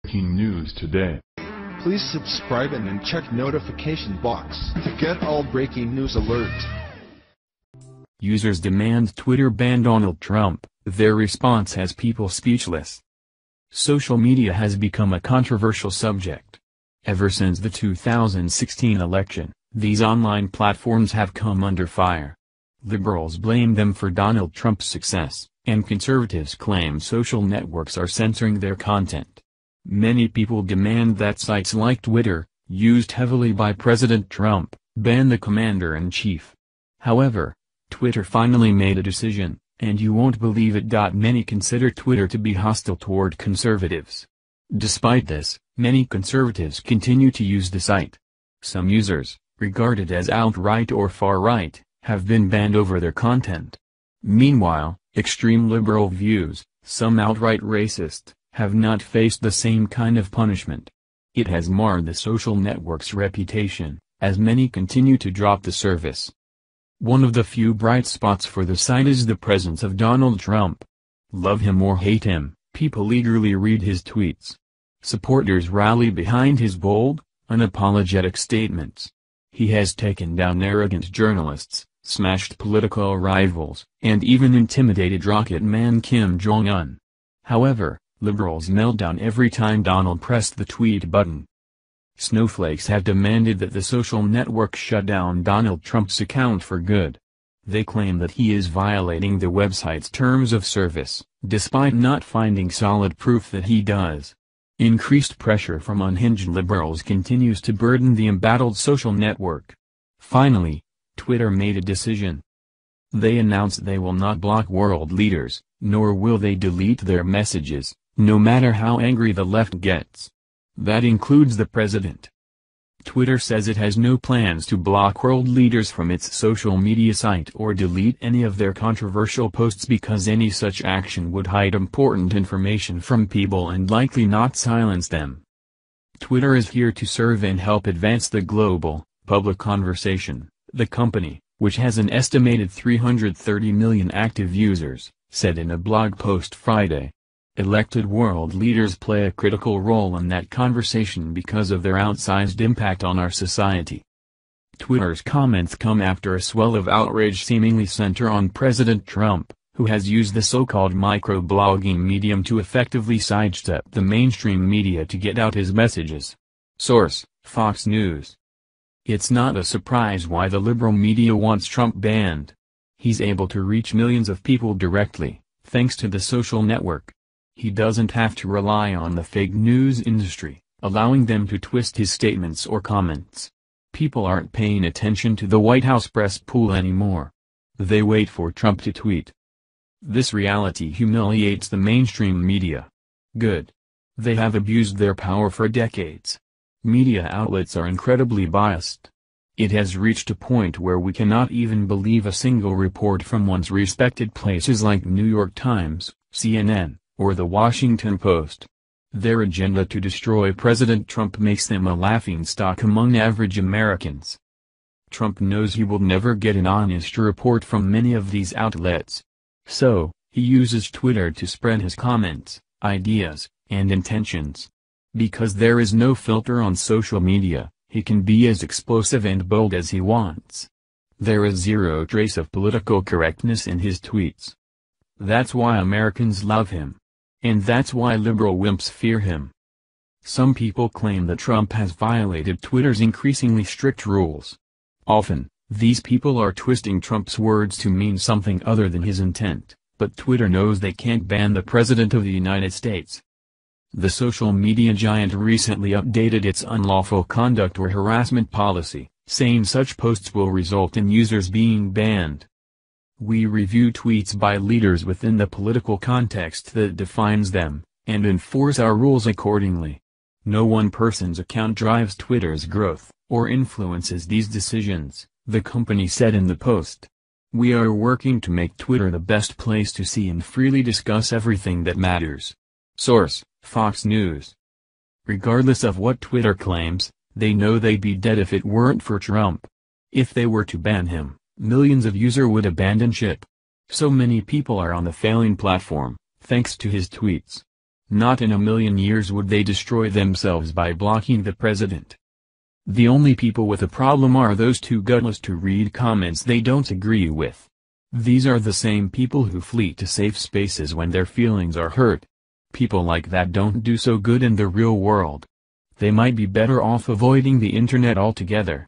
breaking news today. Please subscribe and then check notification box to get all breaking news alerts. Users demand Twitter ban Donald Trump. Their response has people speechless. Social media has become a controversial subject. Ever since the 2016 election, these online platforms have come under fire. Liberals blame them for Donald Trump's success, and conservatives claim social networks are censoring their content. Many people demand that sites like Twitter, used heavily by President Trump, ban the commander-in-chief. However, Twitter finally made a decision, and you won't believe it. Many consider Twitter to be hostile toward conservatives. Despite this, many conservatives continue to use the site. Some users, regarded as outright or far-right, have been banned over their content. Meanwhile, extreme liberal views, some outright racist, have not faced the same kind of punishment. It has marred the social network's reputation, as many continue to drop the service. One of the few bright spots for the site is the presence of Donald Trump. Love him or hate him, people eagerly read his tweets. Supporters rally behind his bold, unapologetic statements. He has taken down arrogant journalists, smashed political rivals, and even intimidated rocket man Kim Jong-un. However, liberals melt down every time Donald pressed the tweet button. Snowflakes have demanded that the social network shut down Donald Trump's account for good. They claim that he is violating the website's terms of service, despite not finding solid proof that he does. Increased pressure from unhinged liberals continues to burden the embattled social network. Finally, Twitter made a decision. They announced they will not block world leaders, nor will they delete their messages, no matter how angry the left gets. That includes the president. Twitter says it has no plans to block world leaders from its social media site or delete any of their controversial posts because any such action would hide important information from people and likely not silence them. Twitter is here to serve and help advance the global, public conversation, the company, which has an estimated 330 million active users, said in a blog post Friday. Elected world leaders play a critical role in that conversation because of their outsized impact on our society. Twitter's comments come after a swell of outrage seemingly center on President Trump, who has used the so-called microblogging medium to effectively sidestep the mainstream media to get out his messages. Source: Fox News. It's not a surprise why the liberal media wants Trump banned. He's able to reach millions of people directly, thanks to the social network. He doesn't have to rely on the fake news industry, allowing them to twist his statements or comments. People aren't paying attention to the White House press pool anymore. They wait for Trump to tweet. This reality humiliates the mainstream media. Good. They have abused their power for decades. Media outlets are incredibly biased. It has reached a point where we cannot even believe a single report from once respected places like New York Times, CNN, or the Washington Post. Their agenda to destroy President Trump makes them a laughingstock among average Americans. Trump knows he will never get an honest report from many of these outlets. So, he uses Twitter to spread his comments, ideas, and intentions. Because there is no filter on social media, he can be as explosive and bold as he wants. There is zero trace of political correctness in his tweets. That's why Americans love him. And that's why liberal wimps fear him. Some people claim that Trump has violated Twitter's increasingly strict rules. Often, these people are twisting Trump's words to mean something other than his intent, but Twitter knows they can't ban the President of the United States. The social media giant recently updated its unlawful conduct or harassment policy, saying such posts will result in users being banned. We review tweets by leaders within the political context that defines them, and enforce our rules accordingly. No one person's account drives Twitter's growth, or influences these decisions, the company said in the post. We are working to make Twitter the best place to see and freely discuss everything that matters. Source: Fox News. Regardless of what Twitter claims, they know they'd be dead if it weren't for Trump. If they were to ban him, millions of users would abandon ship. So many people are on the failing platform, thanks to his tweets. Not in a million years would they destroy themselves by blocking the president. The only people with a problem are those too gutless to read comments they don't agree with. These are the same people who flee to safe spaces when their feelings are hurt. People like that don't do so good in the real world. They might be better off avoiding the internet altogether.